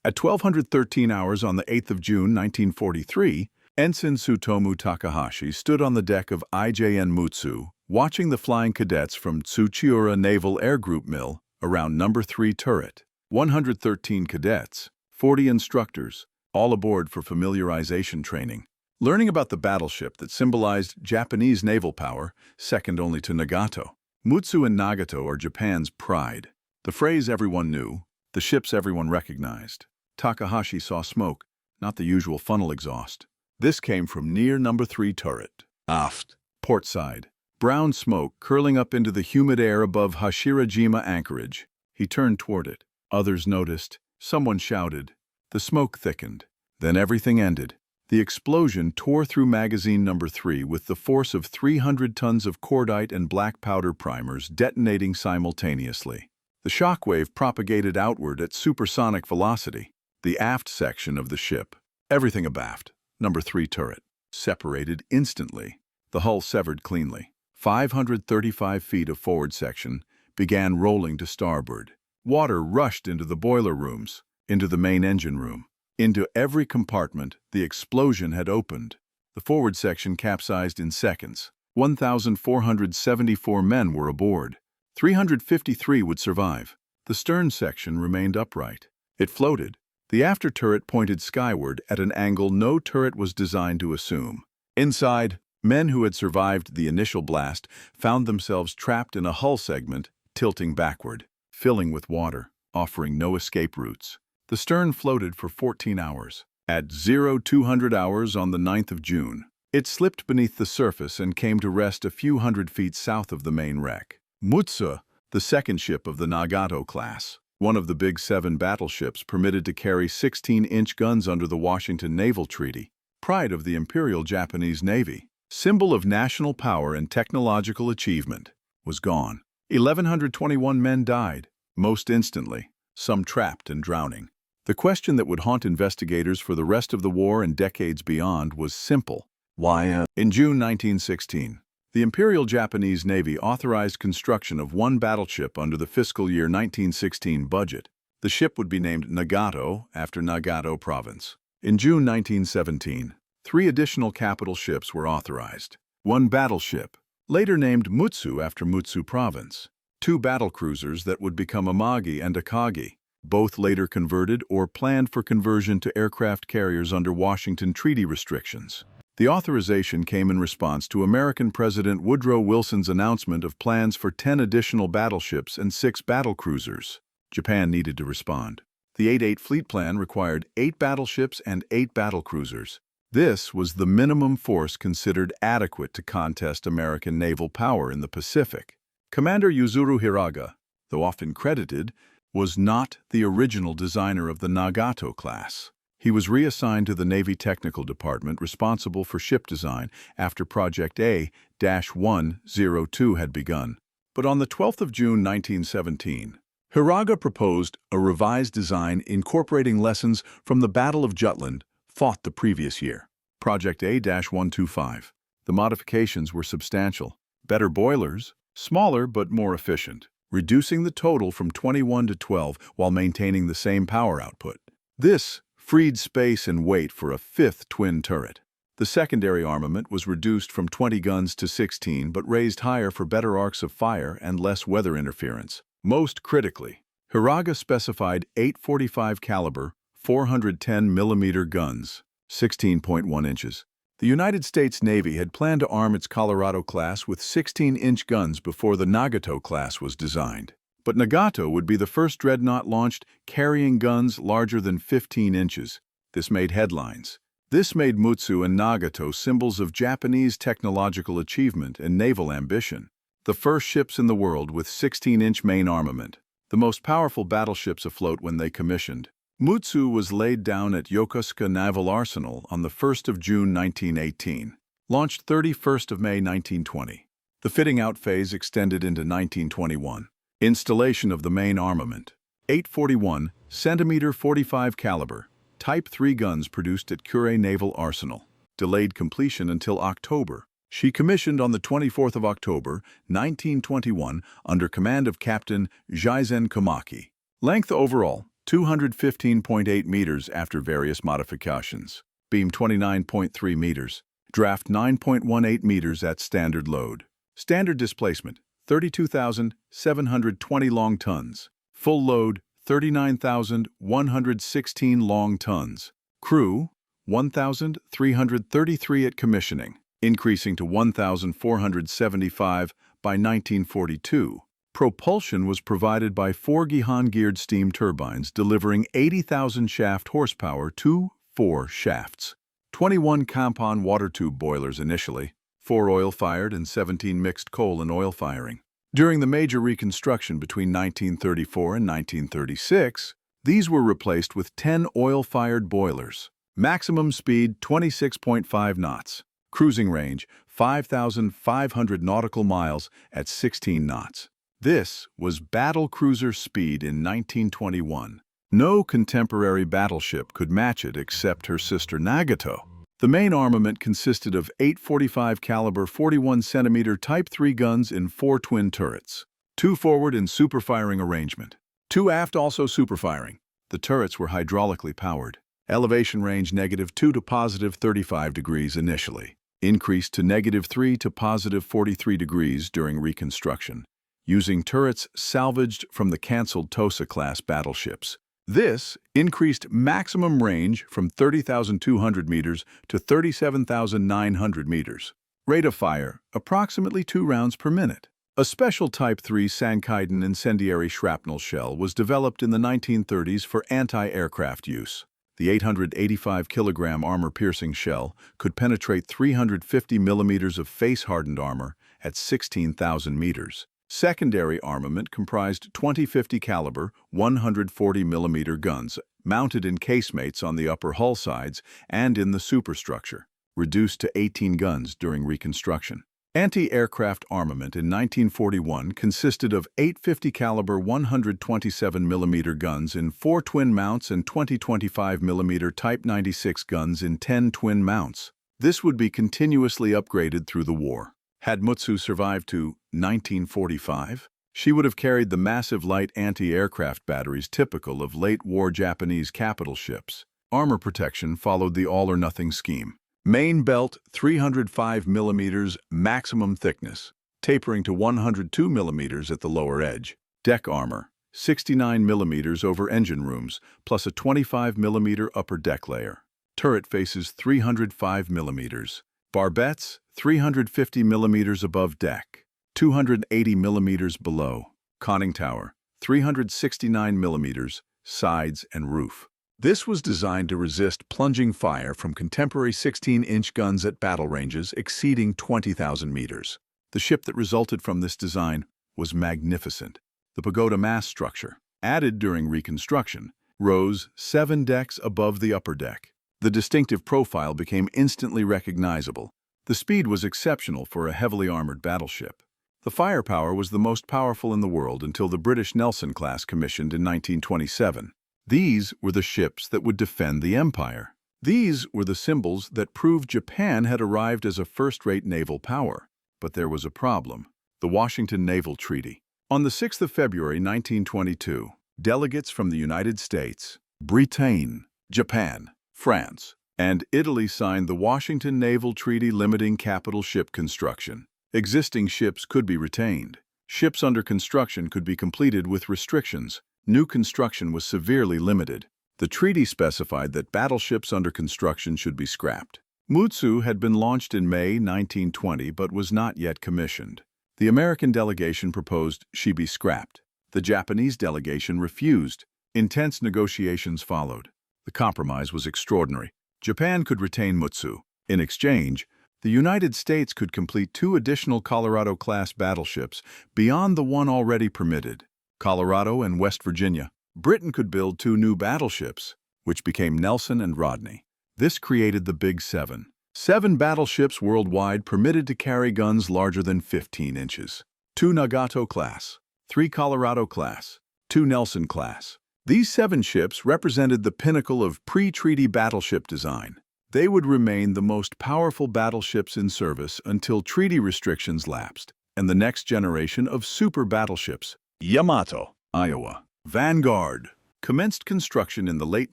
At 1213 hours on the 8th of June 1943, Ensign Tsutomu Takahashi stood on the deck of IJN Mutsu, watching the flying cadets from Tsuchiura Naval Air Group Mill around No. 3 turret. 113 cadets, 40 instructors, all aboard for familiarization training, learning about the battleship that symbolized Japanese naval power, second only to Nagato. Mutsu and Nagato are Japan's pride. The phrase everyone knew, the ships everyone recognized. Takahashi saw smoke, not the usual funnel exhaust. This came from near No. 3 turret. Aft, port side. Brown smoke curling up into the humid air above Hashirajima anchorage. He turned toward it. Others noticed. Someone shouted. The smoke thickened. Then everything ended. The explosion tore through magazine No. 3 with the force of 300 tons of cordite and black powder primers detonating simultaneously. The shockwave propagated outward at supersonic velocity. The aft section of the ship, everything abaft, No. 3 turret, separated instantly. The hull severed cleanly. 535 feet of forward section began rolling to starboard. Water rushed into the boiler rooms, into the main engine room. Into every compartment, the explosion had opened. The forward section capsized in seconds. 1,474 men were aboard. 353 would survive. The stern section remained upright. It floated. The after turret pointed skyward at an angle no turret was designed to assume. Inside, men who had survived the initial blast found themselves trapped in a hull segment, tilting backward, filling with water, offering no escape routes. The stern floated for 14 hours. At 0200 hours on the 9th of June, it slipped beneath the surface and came to rest a few hundred feet south of the main wreck. Mutsu, the second ship of the Nagato class, one of the big 7 battleships permitted to carry 16-inch guns under the Washington Naval Treaty, pride of the Imperial Japanese Navy, symbol of national power and technological achievement, was gone. 1,121 men died, most instantly, some trapped and drowning. The question that would haunt investigators for the rest of the war and decades beyond was simple. Why? In June 1916, the Imperial Japanese Navy authorized construction of 1 battleship under the fiscal year 1916 budget. The ship would be named Nagato after Nagato Province. In June 1917, 3 additional capital ships were authorized. 1 battleship, later named Mutsu after Mutsu Province. 2 battlecruisers that would become Amagi and Akagi, both later converted or planned for conversion to aircraft carriers under Washington Treaty restrictions. The authorization came in response to American President Woodrow Wilson's announcement of plans for 10 additional battleships and 6 battlecruisers. Japan needed to respond. The 8-8 fleet plan required 8 battleships and 8 battlecruisers. This was the minimum force considered adequate to contest American naval power in the Pacific. Commander Yuzuru Hiraga, though often credited, was not the original designer of the Nagato class. He was reassigned to the Navy Technical Department responsible for ship design after Project A-102 had begun. But on the 12th of June 1917, Hiraga proposed a revised design incorporating lessons from the Battle of Jutland fought the previous year. Project A-125. The modifications were substantial. Better boilers, smaller but more efficient, reducing the total from 21 to 12 while maintaining the same power output. This freed space and weight for a 5th twin turret. The secondary armament was reduced from 20 guns to 16 but raised higher for better arcs of fire and less weather interference. Most critically, Hiraga specified 845 caliber, 410 mm guns, 16.1 inches. The United States Navy had planned to arm its Colorado class with 16-inch guns before the Nagato class was designed. But Nagato would be the first dreadnought launched carrying guns larger than 15 inches. This made headlines. This made Mutsu and Nagato symbols of Japanese technological achievement and naval ambition. The first ships in the world with 16-inch main armament, the most powerful battleships afloat when they commissioned. Mutsu was laid down at Yokosuka Naval Arsenal on the 1st of June 1918, launched 31st of May 1920. The fitting-out phase extended into 1921. Installation of the main armament. 841 cm 45 caliber, Type 3 guns produced at Kure Naval Arsenal. Delayed completion until October. She commissioned on the 24th of October, 1921, under command of Captain Jizen Komaki. Length overall, 215.8 meters after various modifications. Beam 29.3 meters. Draft 9.18 meters at standard load. Standard displacement, 32,720 long tons. Full load, 39,116 long tons. Crew, 1,333 at commissioning, increasing to 1,475 by 1942. Propulsion was provided by 4 Gihan-geared steam turbines delivering 80,000 shaft horsepower to 4 shafts. 21 Kampan water tube boilers initially, 4 oil-fired and 17 mixed coal and oil firing. During the major reconstruction between 1934 and 1936, these were replaced with 10 oil-fired boilers. Maximum speed 26.5 knots. Cruising range 5,500 nautical miles at 16 knots. This was battle cruiser speed in 1921. No contemporary battleship could match it except her sister Nagato. The main armament consisted of 8 .45 caliber 41 centimeter Type 3 guns in 4 twin turrets. 2 forward in superfiring arrangement. 2 aft also superfiring. The turrets were hydraulically powered. Elevation range -2 to +35 degrees initially. Increased to -3 to +43 degrees during reconstruction, using turrets salvaged from the canceled Tosa-class battleships. This increased maximum range from 30,200 meters to 37,900 meters. Rate of fire, approximately 2 rounds per minute. A special Type 3 Sankaiden incendiary shrapnel shell was developed in the 1930s for anti-aircraft use. The 885-kilogram armor-piercing shell could penetrate 350 millimeters of face-hardened armor at 16,000 meters. Secondary armament comprised 2050 caliber 140 millimeter guns mounted in casemates on the upper hull sides and in the superstructure, reduced to 18 guns during reconstruction. Anti-aircraft armament in 1941 consisted of 850 caliber 127 millimeter guns in 4 twin mounts and 2025 millimeter Type 96 guns in 10 twin mounts. This would be continuously upgraded through the war. Had Mutsu survived to 1945, she would have carried the massive light anti-aircraft batteries typical of late-war Japanese capital ships. Armor protection followed the all-or-nothing scheme. Main belt 305 millimeters maximum thickness, tapering to 102 millimeters at the lower edge. Deck armor 69 millimeters over engine rooms, plus a 25 millimeter upper deck layer. Turret faces 305 millimeters. Barbettes 350 millimeters above deck, 280 millimeters below. Conning tower 369 millimeters, sides and roof. This was designed to resist plunging fire from contemporary 16-inch guns at battle ranges exceeding 20,000 meters. The ship that resulted from this design was magnificent. The pagoda mast structure, added during reconstruction, rose 7 decks above the upper deck. The distinctive profile became instantly recognizable. The speed was exceptional for a heavily armored battleship. The firepower was the most powerful in the world until the British Nelson class commissioned in 1927. These were the ships that would defend the empire. These were the symbols that proved Japan had arrived as a first-rate naval power. But there was a problem: the Washington Naval Treaty. On the 6th of February 1922, delegates from the United States, Britain, Japan, France, and Italy signed the Washington Naval Treaty limiting capital ship construction. Existing ships could be retained. Ships under construction could be completed with restrictions. New construction was severely limited. The treaty specified that battleships under construction should be scrapped. Mutsu had been launched in May 1920 but was not yet commissioned. The American delegation proposed she be scrapped. The Japanese delegation refused. Intense negotiations followed. The compromise was extraordinary. Japan could retain Mutsu. In exchange, the United States could complete 2 additional Colorado-class battleships beyond the one already permitted, Colorado and West Virginia. Britain could build 2 new battleships, which became Nelson and Rodney. This created the Big Seven. 7 battleships worldwide permitted to carry guns larger than 15 inches. 2 Nagato class, 3 Colorado class, 2 Nelson class. These 7 ships represented the pinnacle of pre-treaty battleship design. They would remain the most powerful battleships in service until treaty restrictions lapsed, and the next generation of super battleships, Yamato, Iowa, Vanguard, commenced construction in the late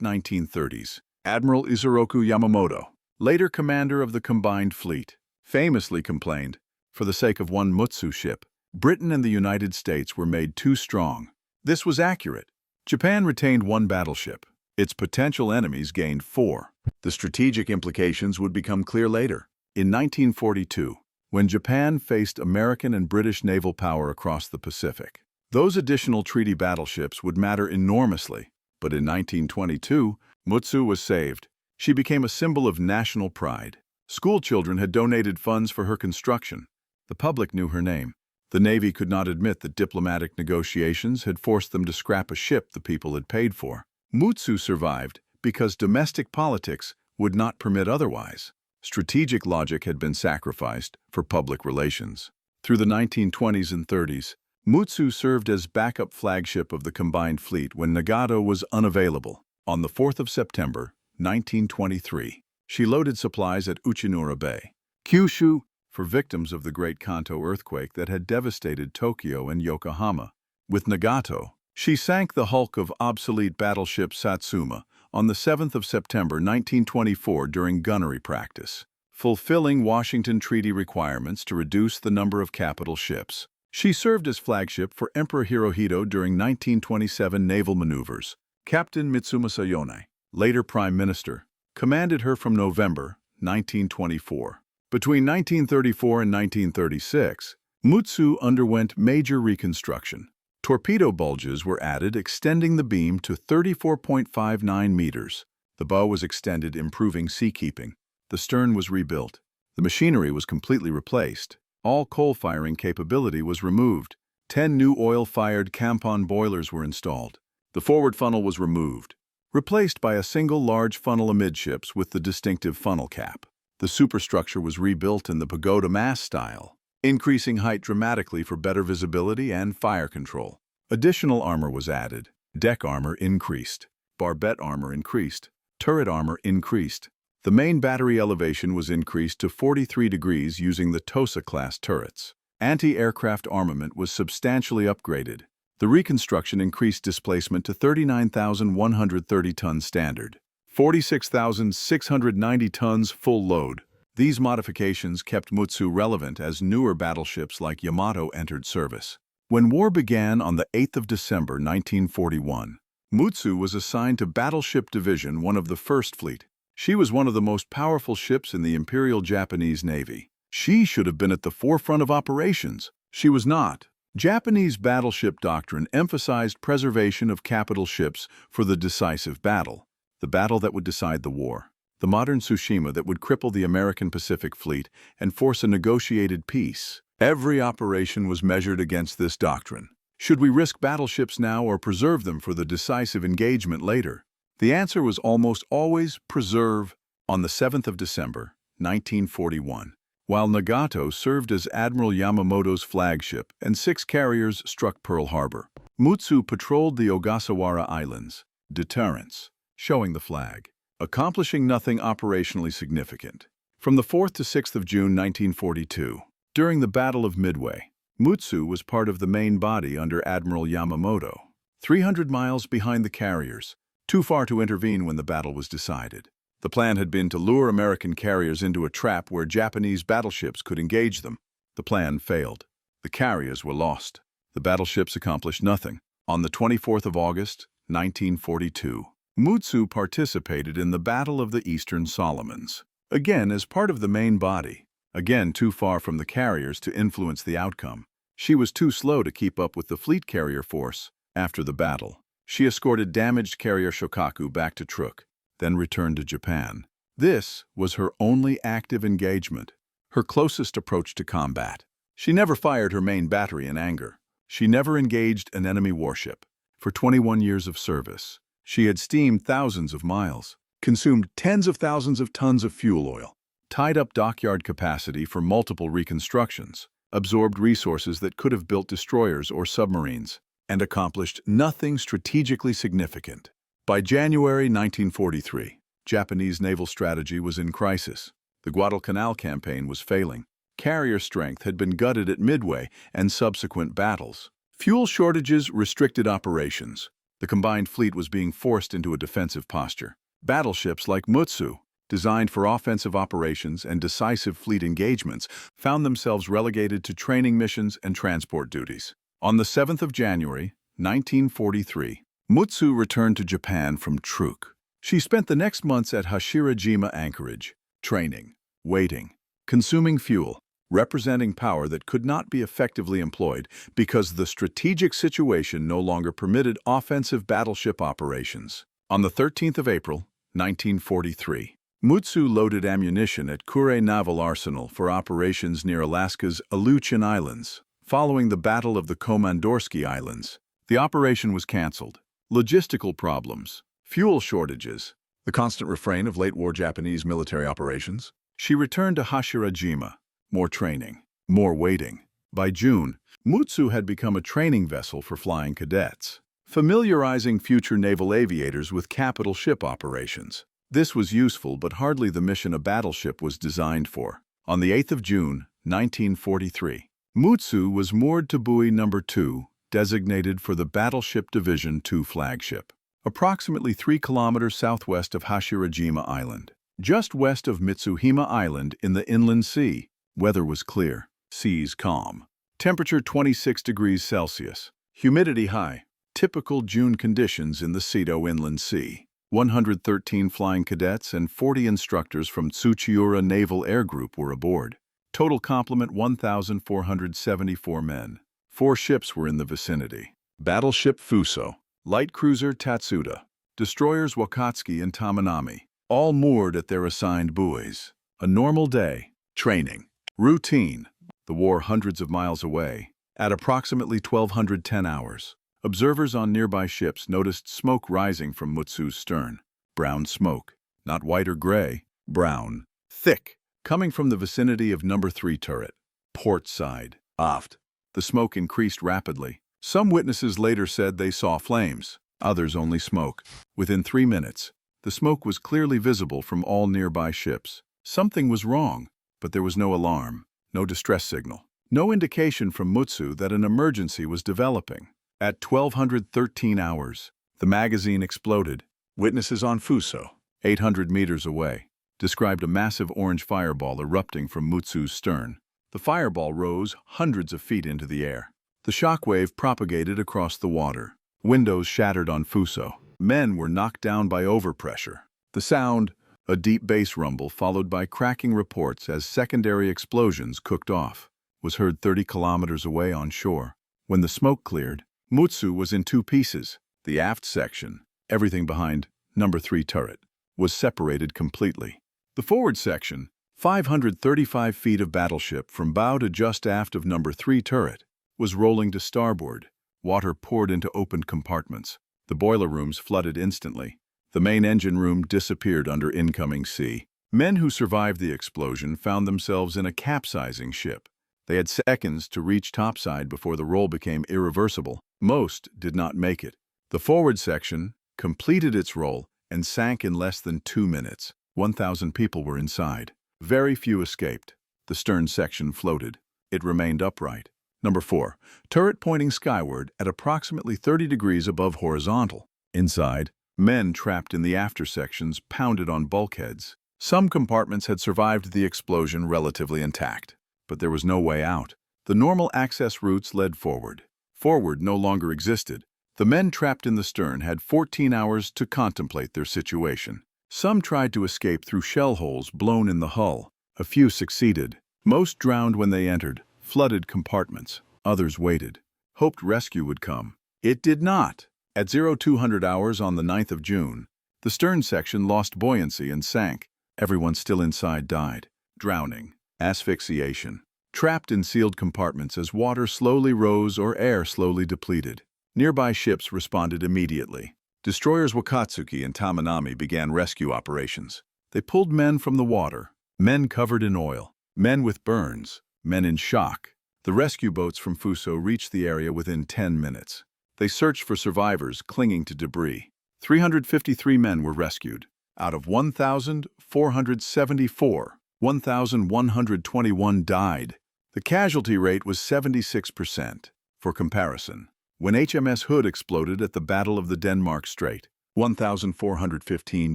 1930s. Admiral Isoroku Yamamoto, later commander of the Combined Fleet, famously complained, for the sake of one Mutsu ship, Britain and the United States were made too strong. This was accurate. Japan retained one battleship. Its potential enemies gained 4. The strategic implications would become clear later. In 1942, when Japan faced American and British naval power across the Pacific, those additional treaty battleships would matter enormously. But in 1922, Mutsu was saved. She became a symbol of national pride. School children had donated funds for her construction. The public knew her name. The Navy could not admit that diplomatic negotiations had forced them to scrap a ship the people had paid for. Mutsu survived because domestic politics would not permit otherwise. Strategic logic had been sacrificed for public relations. Through the 1920s and 30s, Mutsu served as backup flagship of the Combined Fleet when Nagato was unavailable. On the 4th of September, 1923, she loaded supplies at Uchinura Bay, Kyushu, for victims of the Great Kanto earthquake that had devastated Tokyo and Yokohama. With Nagato, she sank the hulk of obsolete battleship Satsuma on the 7th of September 1924 during gunnery practice, fulfilling Washington Treaty requirements to reduce the number of capital ships. She served as flagship for Emperor Hirohito during 1927 naval maneuvers. Captain Mitsumasa Yonai, later Prime Minister, commanded her from November 1924. Between 1934 and 1936, Mutsu underwent major reconstruction. Torpedo bulges were added, extending the beam to 34.59 meters. The bow was extended, improving seakeeping. The stern was rebuilt. The machinery was completely replaced. All coal-firing capability was removed. 10 new oil-fired Kampon boilers were installed. The forward funnel was removed, replaced by a single large funnel amidships with the distinctive funnel cap. The superstructure was rebuilt in the pagoda mast style, increasing height dramatically for better visibility and fire control. Additional armor was added. Deck armor increased. Barbette armor increased. Turret armor increased. The main battery elevation was increased to 43 degrees using the Tosa-class turrets. Anti-aircraft armament was substantially upgraded. The reconstruction increased displacement to 39,130 tons standard, 46,690 tons full load. These modifications kept Mutsu relevant as newer battleships like Yamato entered service. When war began on the 8th of December 1941, Mutsu was assigned to Battleship Division 1 of the First Fleet. She was one of the most powerful ships in the Imperial Japanese Navy. She should have been at the forefront of operations. She was not. Japanese battleship doctrine emphasized preservation of capital ships for the decisive battle, the battle that would decide the war, the modern Tsushima that would cripple the American Pacific Fleet and force a negotiated peace. Every operation was measured against this doctrine. Should we risk battleships now or preserve them for the decisive engagement later? The answer was almost always preserve. On the 7th of December, 1941, while Nagato served as Admiral Yamamoto's flagship and 6 carriers struck Pearl Harbor, Mutsu patrolled the Ogasawara Islands, deterrence, showing the flag, accomplishing nothing operationally significant. From the 4th to 6th of June 1942, during the Battle of Midway, Mutsu was part of the main body under Admiral Yamamoto, 300 miles behind the carriers, too far to intervene when the battle was decided. The plan had been to lure American carriers into a trap where Japanese battleships could engage them. The plan failed. The carriers were lost. The battleships accomplished nothing. On the 24th of August, 1942, Mutsu participated in the Battle of the Eastern Solomons, again as part of the main body, again too far from the carriers to influence the outcome. She was too slow to keep up with the fleet carrier force. After the battle, she escorted damaged carrier Shokaku back to Truk, then returned to Japan. This was her only active engagement, her closest approach to combat. She never fired her main battery in anger. She never engaged an enemy warship. For 21 years of service, she had steamed thousands of miles, consumed tens of thousands of tons of fuel oil, tied up dockyard capacity for multiple reconstructions, absorbed resources that could have built destroyers or submarines, and accomplished nothing strategically significant. By January 1943, Japanese naval strategy was in crisis. The Guadalcanal campaign was failing. Carrier strength had been gutted at Midway and subsequent battles. Fuel shortages restricted operations. The combined fleet was being forced into a defensive posture. Battleships like Mutsu, designed for offensive operations and decisive fleet engagements, found themselves relegated to training missions and transport duties. On the 7th of January, 1943, Mutsu returned to Japan from Truk. She spent the next months at Hashirajima anchorage, training, waiting, consuming fuel, representing power that could not be effectively employed because the strategic situation no longer permitted offensive battleship operations. On the 13th of April, 1943, Mutsu loaded ammunition at Kure Naval Arsenal for operations near Alaska's Aleutian Islands. Following the Battle of the Komandorsky Islands, the operation was canceled. Logistical problems, fuel shortages, the constant refrain of late-war Japanese military operations. She returned to Hashirajima. More training, more waiting. By June, Mutsu had become a training vessel for flying cadets, familiarizing future naval aviators with capital ship operations. This was useful, but hardly the mission a battleship was designed for. On the 8th of June, 1943, Mutsu was moored to buoy number 2, designated for the Battleship Division 2 flagship, approximately 3 kilometers southwest of Hashirajima Island, just west of Mitsuhima Island in the inland sea. Weather was clear, seas calm. Temperature 26 degrees Celsius, humidity high, typical June conditions in the Seto Inland Sea. 113 flying cadets and 40 instructors from Tsuchiura Naval Air Group were aboard. Total complement 1,474 men. 4 ships were in the vicinity. Battleship Fuso, light cruiser Tatsuda, destroyers Wakatsuki and Tamanami, all moored at their assigned buoys. A normal day. Training. Routine. The war hundreds of miles away. At approximately 1210 hours. Observers on nearby ships noticed smoke rising from Mutsu's stern. Brown smoke. Not white or gray. Brown. Thick. Coming from the vicinity of number 3 turret. Port side. Aft. The smoke increased rapidly. Some witnesses later said they saw flames. Others only smoke. Within 3 minutes, the smoke was clearly visible from all nearby ships. Something was wrong, but there was no alarm, no distress signal, no indication from Mutsu that an emergency was developing. At 1213 hours, the magazine exploded. Witnesses on Fuso, 800 meters away, described a massive orange fireball erupting from Mutsu's stern. The fireball rose hundreds of feet into the air. The shockwave propagated across the water. Windows shattered on Fuso. Men were knocked down by overpressure. The sound, a deep bass rumble followed by cracking reports as secondary explosions cooked off, was heard 30 kilometers away on shore. When the smoke cleared, Mutsu was in 2 pieces. The aft section, everything behind number 3 turret, was separated completely. The forward section, 535 feet of battleship from bow to just aft of number 3 turret, was rolling to starboard. Water poured into opened compartments. The boiler rooms flooded instantly. The main engine room disappeared under incoming sea. Men who survived the explosion found themselves in a capsizing ship. They had seconds to reach topside before the roll became irreversible. Most did not make it. The forward section completed its roll and sank in less than 2 minutes. 1,000 people were inside. Very few escaped. The stern section floated. It remained upright. Number 4. Turret pointing skyward at approximately 30 degrees above horizontal. Inside, men trapped in the after sections pounded on bulkheads. Some compartments had survived the explosion relatively intact, but there was no way out. The normal access routes led forward. Forward no longer existed. The men trapped in the stern had 14 hours to contemplate their situation. Some tried to escape through shell holes blown in the hull. A few succeeded. Most drowned when they entered flooded compartments. Others waited, hoped rescue would come. It did not. At 0200 hours on the 9th of June, the stern section lost buoyancy and sank. Everyone still inside died. Drowning, asphyxiation, trapped in sealed compartments as water slowly rose or air slowly depleted. Nearby ships responded immediately. Destroyers Wakatsuki and Tamanami began rescue operations. They pulled men from the water, men covered in oil, men with burns, men in shock. The rescue boats from Fuso reached the area within 10 minutes. They searched for survivors clinging to debris. 353 men were rescued. Out of 1,474, 1,121 died. The casualty rate was 76%. For comparison, when HMS Hood exploded at the Battle of the Denmark Strait. 1,415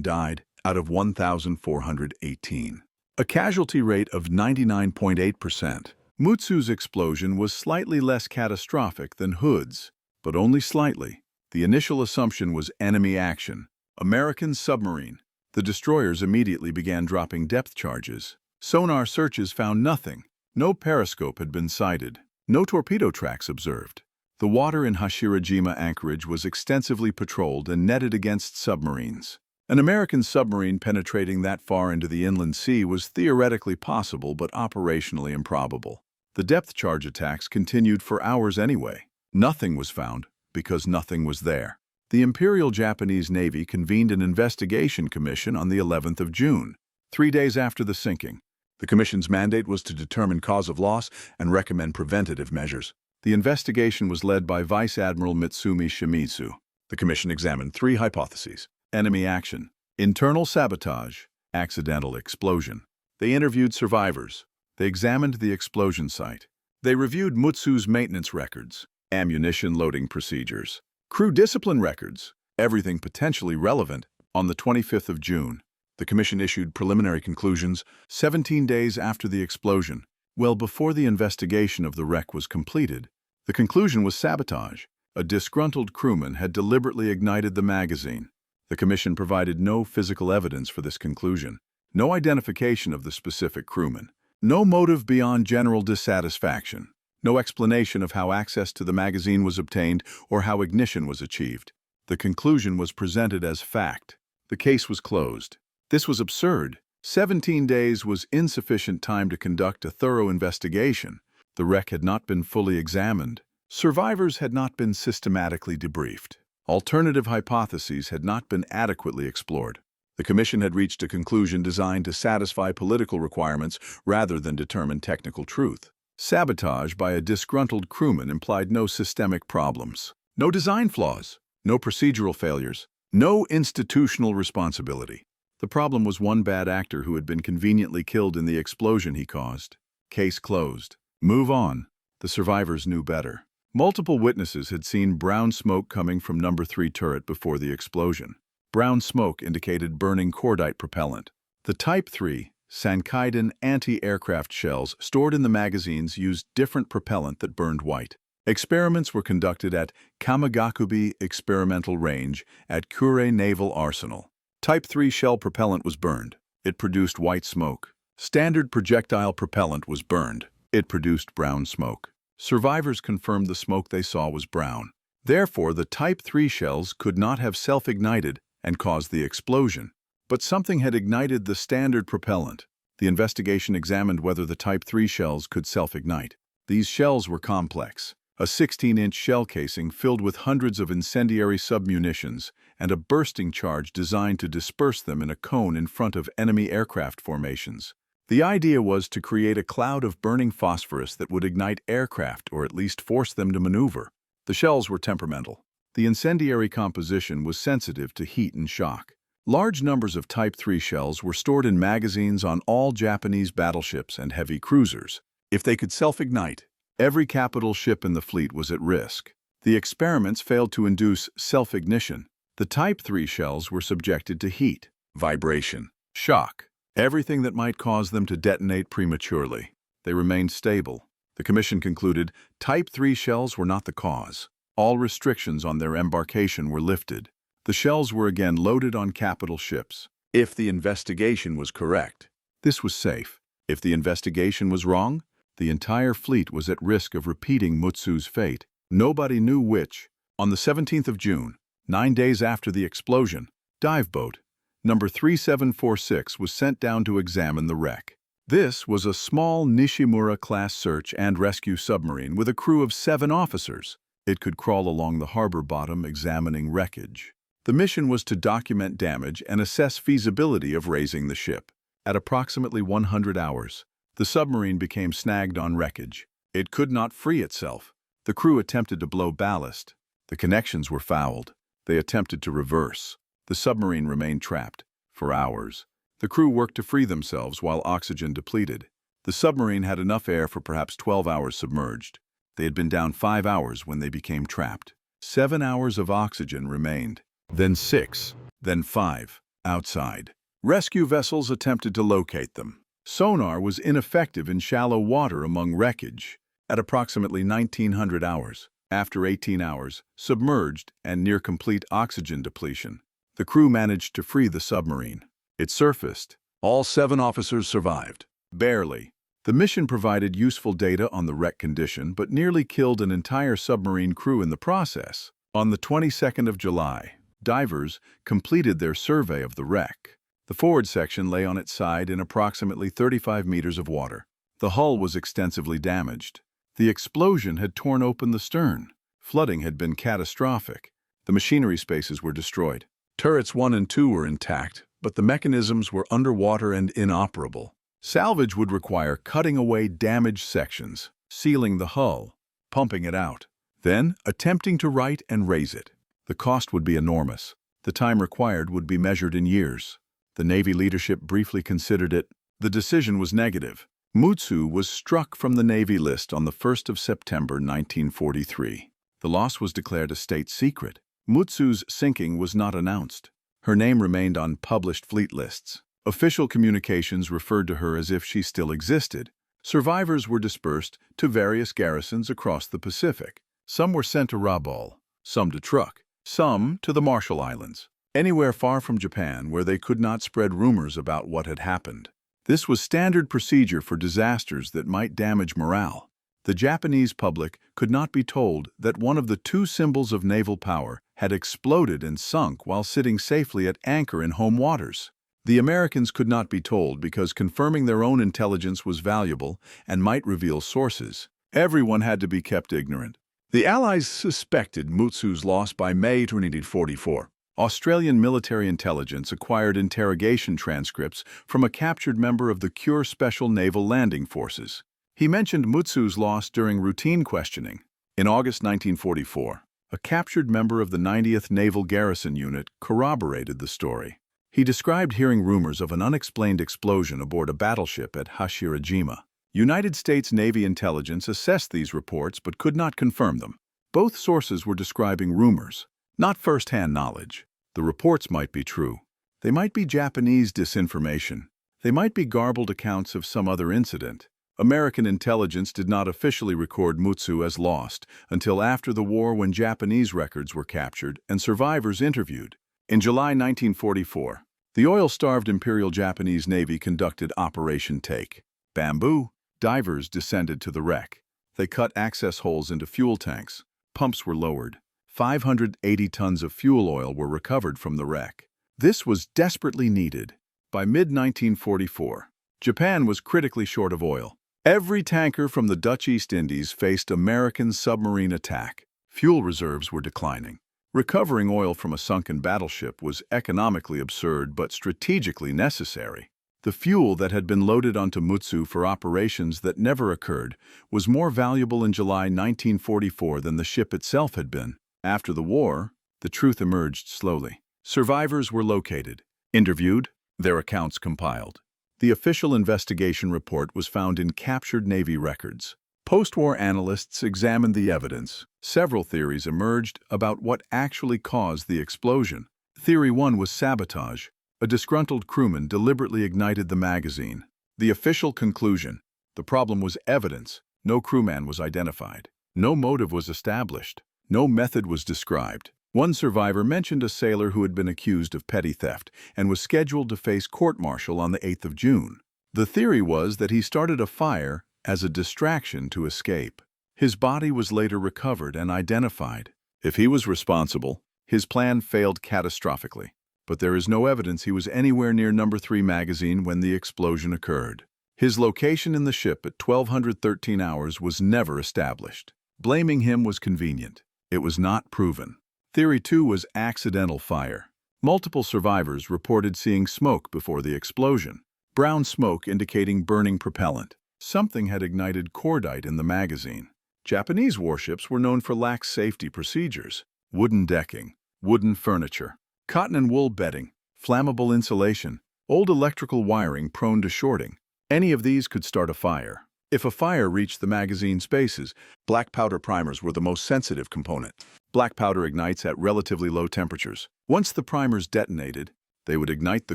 died out of 1,418. A casualty rate of 99.8%. Mutsu's explosion was slightly less catastrophic than Hood's, but only slightly. The initial assumption was enemy action. American submarine. The destroyers immediately began dropping depth charges. Sonar searches found nothing. No periscope had been sighted. No torpedo tracks observed. The water in Hashirajima anchorage was extensively patrolled and netted against submarines. An American submarine penetrating that far into the inland sea was theoretically possible but operationally improbable. The depth charge attacks continued for hours anyway. Nothing was found because nothing was there. The Imperial Japanese Navy convened an investigation commission on the 11th of June, 3 days after the sinking. The commission's mandate was to determine cause of loss and recommend preventative measures. The investigation was led by Vice Admiral Mitsumi Shimizu. The commission examined 3 hypotheses: enemy action, internal sabotage, accidental explosion. They interviewed survivors. They examined the explosion site. They reviewed Mutsu's maintenance records, ammunition loading procedures, crew discipline records, everything potentially relevant. On the 25th of June, the commission issued preliminary conclusions 17 days after the explosion, well before the investigation of the wreck was completed. The conclusion was sabotage. A disgruntled crewman had deliberately ignited the magazine. The commission provided no physical evidence for this conclusion, no identification of the specific crewman, no motive beyond general dissatisfaction, no explanation of how access to the magazine was obtained or how ignition was achieved. The conclusion was presented as fact. The case was closed. This was absurd. 17 days was insufficient time to conduct a thorough investigation. The wreck had not been fully examined. Survivors had not been systematically debriefed. Alternative hypotheses had not been adequately explored. The commission had reached a conclusion designed to satisfy political requirements rather than determine technical truth. Sabotage by a disgruntled crewman implied no systemic problems, no design flaws, no procedural failures, no institutional responsibility. The problem was one bad actor who had been conveniently killed in the explosion he caused. Case closed. Move on. The survivors knew better. Multiple witnesses had seen brown smoke coming from No. 3 turret before the explosion. Brown smoke indicated burning cordite propellant. The Type 3 Sankaiden anti-aircraft shells stored in the magazines used different propellant that burned white. Experiments were conducted at Kamigakubi Experimental Range at Kure Naval Arsenal. Type 3 shell propellant was burned. It produced white smoke. Standard projectile propellant was burned. It produced brown smoke. Survivors confirmed the smoke they saw was brown. Therefore, the Type 3 shells could not have self-ignited and caused the explosion. But something had ignited the standard propellant. The investigation examined whether the Type 3 shells could self-ignite. These shells were complex. A 16-inch shell casing filled with hundreds of incendiary submunitions and a bursting charge designed to disperse them in a cone in front of enemy aircraft formations. The idea was to create a cloud of burning phosphorus that would ignite aircraft or at least force them to maneuver. The shells were temperamental. The incendiary composition was sensitive to heat and shock. Large numbers of Type 3 shells were stored in magazines on all Japanese battleships and heavy cruisers. If they could self-ignite, every capital ship in the fleet was at risk. The experiments failed to induce self-ignition. The Type 3 shells were subjected to heat, vibration, shock, everything that might cause them to detonate prematurely. They remained stable. The commission concluded Type 3 shells were not the cause. All restrictions on their embarkation were lifted. The shells were again loaded on capital ships. If the investigation was correct, this was safe. If the investigation was wrong, the entire fleet was at risk of repeating Mutsu's fate. Nobody knew which. On the 17th of June, 9 days after the explosion, dive boat No. 3746 was sent down to examine the wreck. This was a small Nishimura-class search and rescue submarine with a crew of 7 officers. It could crawl along the harbor bottom examining wreckage. The mission was to document damage and assess feasibility of raising the ship. At approximately 100 hours, the submarine became snagged on wreckage. It could not free itself. The crew attempted to blow ballast. The connections were fouled. They attempted to reverse. The submarine remained trapped for hours. The crew worked to free themselves while oxygen depleted. The submarine had enough air for perhaps 12 hours submerged. They had been down 5 hours when they became trapped. 7 hours of oxygen remained. Then 6, then 5, outside. Rescue vessels attempted to locate them. Sonar was ineffective in shallow water among wreckage. At approximately 1900 hours, after 18 hours, submerged and near complete oxygen depletion, the crew managed to free the submarine. It surfaced. All 7 officers survived. Barely. The mission provided useful data on the wreck condition, but nearly killed an entire submarine crew in the process. On the 22nd of July, divers completed their survey of the wreck. The forward section lay on its side in approximately 35 meters of water. The hull was extensively damaged. The explosion had torn open the stern. Flooding had been catastrophic. The machinery spaces were destroyed. Turrets 1 and 2 were intact, but the mechanisms were underwater and inoperable. Salvage would require cutting away damaged sections, sealing the hull, pumping it out, then attempting to right and raise it. The cost would be enormous. The time required would be measured in years. The Navy leadership briefly considered it. The decision was negative. Mutsu was struck from the Navy list on the 1st of September 1943. The loss was declared a state secret. Mutsu's sinking was not announced. Her name remained on published fleet lists. Official communications referred to her as if she still existed. Survivors were dispersed to various garrisons across the Pacific. Some were sent to Rabaul, some to Truk, some to the Marshall Islands, anywhere far from Japan where they could not spread rumors about what had happened. This was standard procedure for disasters that might damage morale. The Japanese public could not be told that one of the 2 symbols of naval power had exploded and sunk while sitting safely at anchor in home waters. The Americans could not be told because confirming their own intelligence was valuable and might reveal sources. Everyone had to be kept ignorant. The Allies suspected Mutsu's loss by May 1944. Australian military intelligence acquired interrogation transcripts from a captured member of the Kure Special Naval Landing Forces. He mentioned Mutsu's loss during routine questioning. In August 1944, a captured member of the 90th Naval Garrison Unit corroborated the story. He described hearing rumors of an unexplained explosion aboard a battleship at Hashirajima. United States Navy intelligence assessed these reports but could not confirm them. Both sources were describing rumors, not first-hand knowledge. The reports might be true. They might be Japanese disinformation. They might be garbled accounts of some other incident. American intelligence did not officially record Mutsu as lost until after the war when Japanese records were captured and survivors interviewed. In July 1944, the oil-starved Imperial Japanese Navy conducted Operation Take Bamboo. Divers descended to the wreck. They cut access holes into fuel tanks. Pumps were lowered. 580 tons of fuel oil were recovered from the wreck. This was desperately needed. By mid-1944, Japan was critically short of oil. Every tanker from the Dutch East Indies faced American submarine attack. Fuel reserves were declining. Recovering oil from a sunken battleship was economically absurd but strategically necessary. The fuel that had been loaded onto Mutsu for operations that never occurred was more valuable in July 1944 than the ship itself had been. After the war, the truth emerged slowly. Survivors were located, interviewed, their accounts compiled. The official investigation report was found in captured Navy records. Post-war analysts examined the evidence. Several theories emerged about what actually caused the explosion. Theory 1 was sabotage. A disgruntled crewman deliberately ignited the magazine. The official conclusion: the problem was evidence. No crewman was identified. No motive was established. No method was described. One survivor mentioned a sailor who had been accused of petty theft and was scheduled to face court-martial on the 8th of June. The theory was that he started a fire as a distraction to escape. His body was later recovered and identified. If he was responsible, his plan failed catastrophically. But there is no evidence he was anywhere near No. 3 magazine when the explosion occurred. His location in the ship at 1213 hours was never established. Blaming him was convenient. It was not proven. Theory 2 was accidental fire. Multiple survivors reported seeing smoke before the explosion. Brown smoke indicating burning propellant. Something had ignited cordite in the magazine. Japanese warships were known for lax safety procedures. Wooden decking, wooden furniture, cotton and wool bedding, flammable insulation, old electrical wiring prone to shorting. Any of these could start a fire. If a fire reached the magazine spaces, black powder primers were the most sensitive component. Black powder ignites at relatively low temperatures. Once the primers detonated, they would ignite the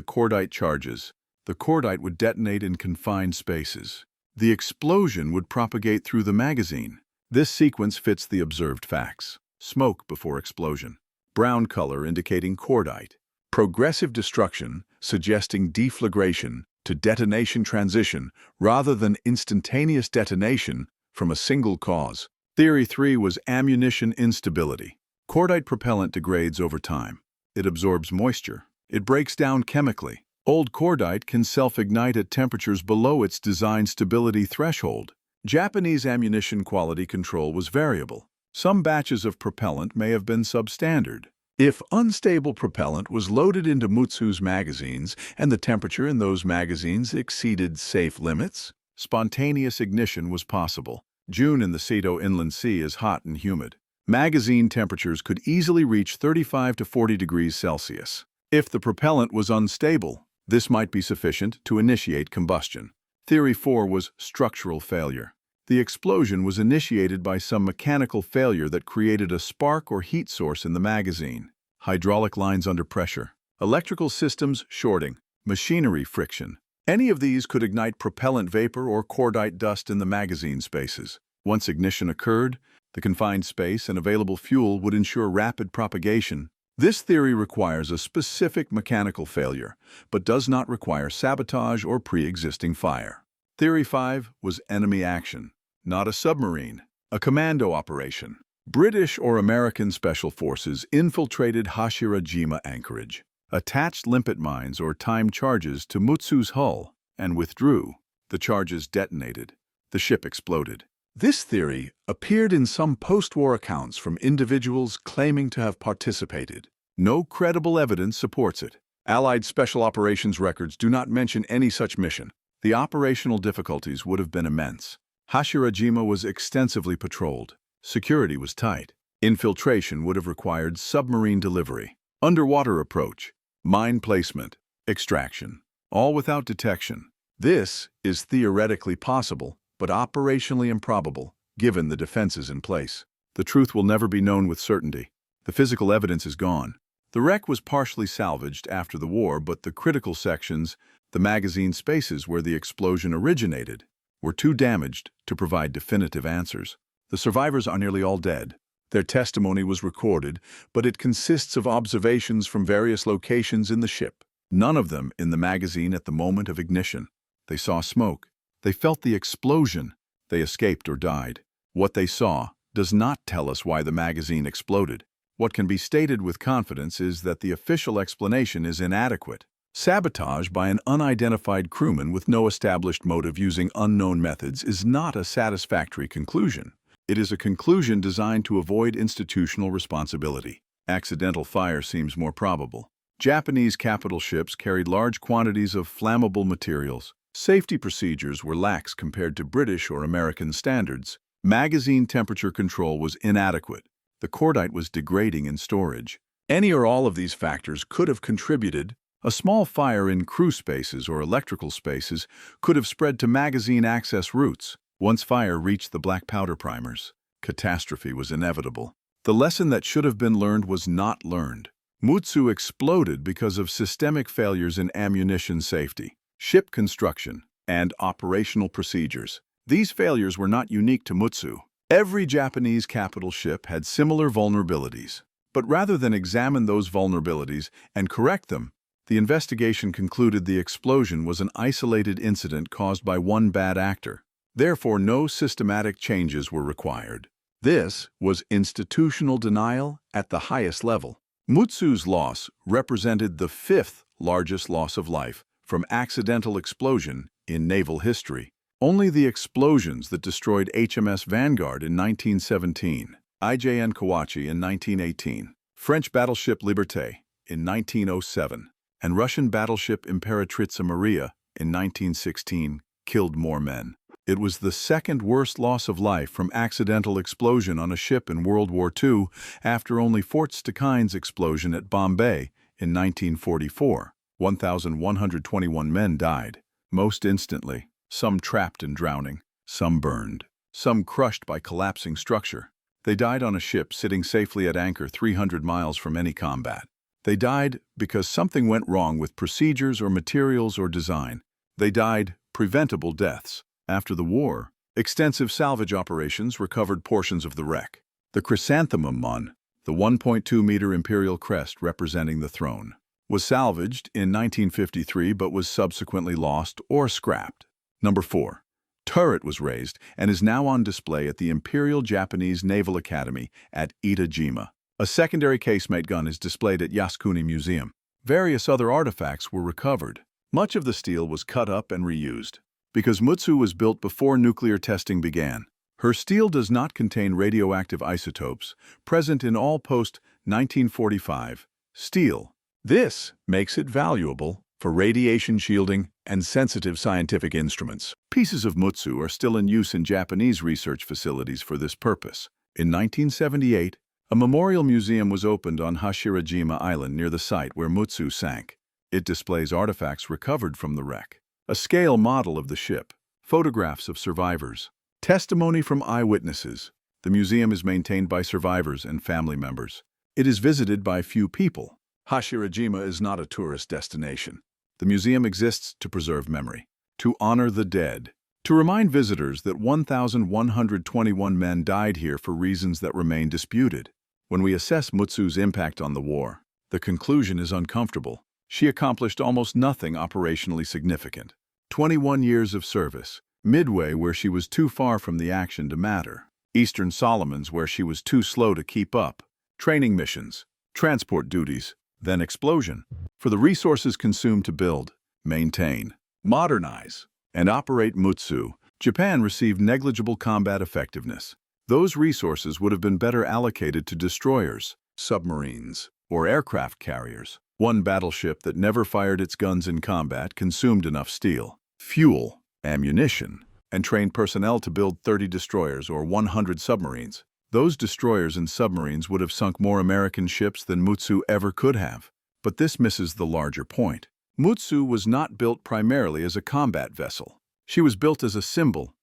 cordite charges. The cordite would detonate in confined spaces. The explosion would propagate through the magazine. This sequence fits the observed facts. Smoke before explosion. Brown color indicating cordite. Progressive destruction, suggesting deflagration to detonation transition rather than instantaneous detonation from a single cause. Theory 3 was ammunition instability. Cordite propellant degrades over time. It absorbs moisture. It breaks down chemically. Old cordite can self-ignite at temperatures below its design stability threshold. Japanese ammunition quality control was variable. Some batches of propellant may have been substandard. If unstable propellant was loaded into Mutsu's magazines and the temperature in those magazines exceeded safe limits, spontaneous ignition was possible. June in the Seto Inland Sea is hot and humid. Magazine temperatures could easily reach 35 to 40 degrees Celsius. If the propellant was unstable, this might be sufficient to initiate combustion. Theory 4 was structural failure. The explosion was initiated by some mechanical failure that created a spark or heat source in the magazine. Hydraulic lines under pressure, electrical systems shorting, machinery friction. Any of these could ignite propellant vapor or cordite dust in the magazine spaces. Once ignition occurred, the confined space and available fuel would ensure rapid propagation. This theory requires a specific mechanical failure, but does not require sabotage or pre-existing fire. Theory 5 was enemy action. Not a submarine, a commando operation. British or American special forces infiltrated Hashirajima anchorage, attached limpet mines or timed charges to Mutsu's hull, and withdrew. The charges detonated. The ship exploded. This theory appeared in some post-war accounts from individuals claiming to have participated. No credible evidence supports it. Allied Special Operations records do not mention any such mission. The operational difficulties would have been immense. Hashirajima was extensively patrolled. Security was tight. Infiltration would have required submarine delivery, underwater approach, mine placement, extraction, all without detection. This is theoretically possible, but operationally improbable, given the defenses in place. The truth will never be known with certainty. The physical evidence is gone. The wreck was partially salvaged after the war, but the critical sections, the magazine spaces where the explosion originated, were too damaged to provide definitive answers. The survivors are nearly all dead. Their testimony was recorded, but it consists of observations from various locations in the ship. None of them in the magazine at the moment of ignition. They saw smoke. They felt the explosion. They escaped or died. What they saw does not tell us why the magazine exploded. What can be stated with confidence is that the official explanation is inadequate. Sabotage by an unidentified crewman with no established motive using unknown methods is not a satisfactory conclusion. It is a conclusion designed to avoid institutional responsibility. Accidental fire seems more probable. Japanese capital ships carried large quantities of flammable materials. Safety procedures were lax compared to British or American standards. Magazine temperature control was inadequate. The cordite was degrading in storage. Any or all of these factors could have contributed. A small fire in crew spaces or electrical spaces could have spread to magazine access routes. Once fire reached the black powder primers, catastrophe was inevitable. The lesson that should have been learned was not learned. Mutsu exploded because of systemic failures in ammunition safety, ship construction, and operational procedures. These failures were not unique to Mutsu. Every Japanese capital ship had similar vulnerabilities. But rather than examine those vulnerabilities and correct them, the investigation concluded the explosion was an isolated incident caused by one bad actor. Therefore, no systematic changes were required. This was institutional denial at the highest level. Mutsu's loss represented the fifth largest loss of life from accidental explosion in naval history. Only the explosions that destroyed HMS Vanguard in 1917, IJN Kawachi in 1918, French battleship Liberté in 1907, and Russian battleship Imperatrica Maria in 1916 killed more men. It was the second worst loss of life from accidental explosion on a ship in World War II after only Fort Stekine's explosion at Bombay in 1944. 1,121 men died, most instantly, some trapped and drowning, some burned, some crushed by collapsing structure. They died on a ship sitting safely at anchor 300 miles from any combat. They died because something went wrong with procedures or materials or design. They died preventable deaths. After the war, extensive salvage operations recovered portions of the wreck. The chrysanthemum mon, the 1.2-meter imperial crest representing the throne, was salvaged in 1953 but was subsequently lost or scrapped. Number 4. Turret was raised and is now on display at the Imperial Japanese Naval Academy at Itajima. A secondary casemate gun is displayed at Yasukuni Museum. Various other artifacts were recovered. Much of the steel was cut up and reused. Because Mutsu was built before nuclear testing began, her steel does not contain radioactive isotopes present in all post-1945 steel. This makes it valuable for radiation shielding and sensitive scientific instruments. Pieces of Mutsu are still in use in Japanese research facilities for this purpose. In 1978, a memorial museum was opened on Hashirajima Island near the site where Mutsu sank. It displays artifacts recovered from the wreck, a scale model of the ship, photographs of survivors, testimony from eyewitnesses. The museum is maintained by survivors and family members. It is visited by few people. Hashirajima is not a tourist destination. The museum exists to preserve memory, to honor the dead, to remind visitors that 1,121 men died here for reasons that remain disputed. When we assess Mutsu's impact on the war, the conclusion is uncomfortable. She accomplished almost nothing operationally significant. 21 years of service, Midway where she was too far from the action to matter, Eastern Solomons where she was too slow to keep up, training missions, transport duties, then explosion. For the resources consumed to build, maintain, modernize, and operate Mutsu, Japan received negligible combat effectiveness. Those resources would have been better allocated to destroyers, submarines, or aircraft carriers. One battleship that never fired its guns in combat consumed enough steel, fuel, ammunition, and trained personnel to build 30 destroyers or 100 submarines. Those destroyers and submarines would have sunk more American ships than Mutsu ever could have. But this misses the larger point. Mutsu was not built primarily as a combat vessel. She was built as a symbol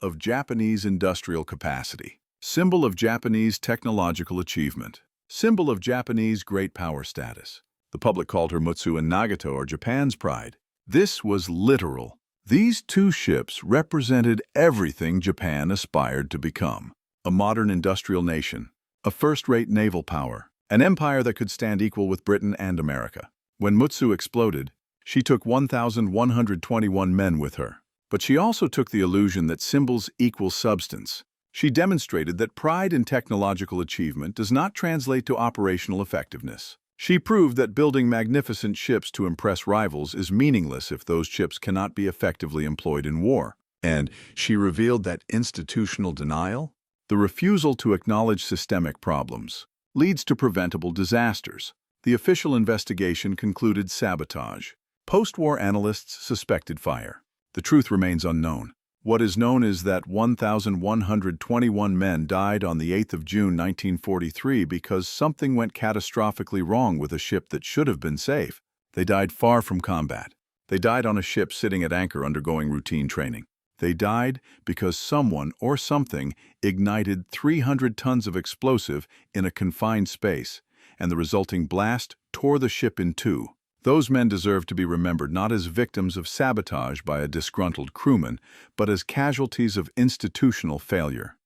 of Japanese industrial capacity, symbol of Japanese technological achievement, symbol of Japanese great power status. The public called her Mutsu and Nagato or Japan's pride. This was literal. These two ships represented everything Japan aspired to become. A modern industrial nation, a first-rate naval power, an empire that could stand equal with Britain and America. When Mutsu exploded, she took 1,121 men with her. But she also took the illusion that symbols equal substance. She demonstrated that pride in technological achievement does not translate to operational effectiveness. She proved that building magnificent ships to impress rivals is meaningless if those ships cannot be effectively employed in war. And she revealed that institutional denial, the refusal to acknowledge systemic problems, leads to preventable disasters. The official investigation concluded sabotage. Post-war analysts suspected fire. The truth remains unknown. What is known is that 1,121 men died on the 8th of June 1943 because something went catastrophically wrong with a ship that should have been safe. They died far from combat. They died on a ship sitting at anchor undergoing routine training. They died because someone or something ignited 300 tons of explosive in a confined space, and the resulting blast tore the ship in two. Those men deserve to be remembered not as victims of sabotage by a disgruntled crewman, but as casualties of institutional failure.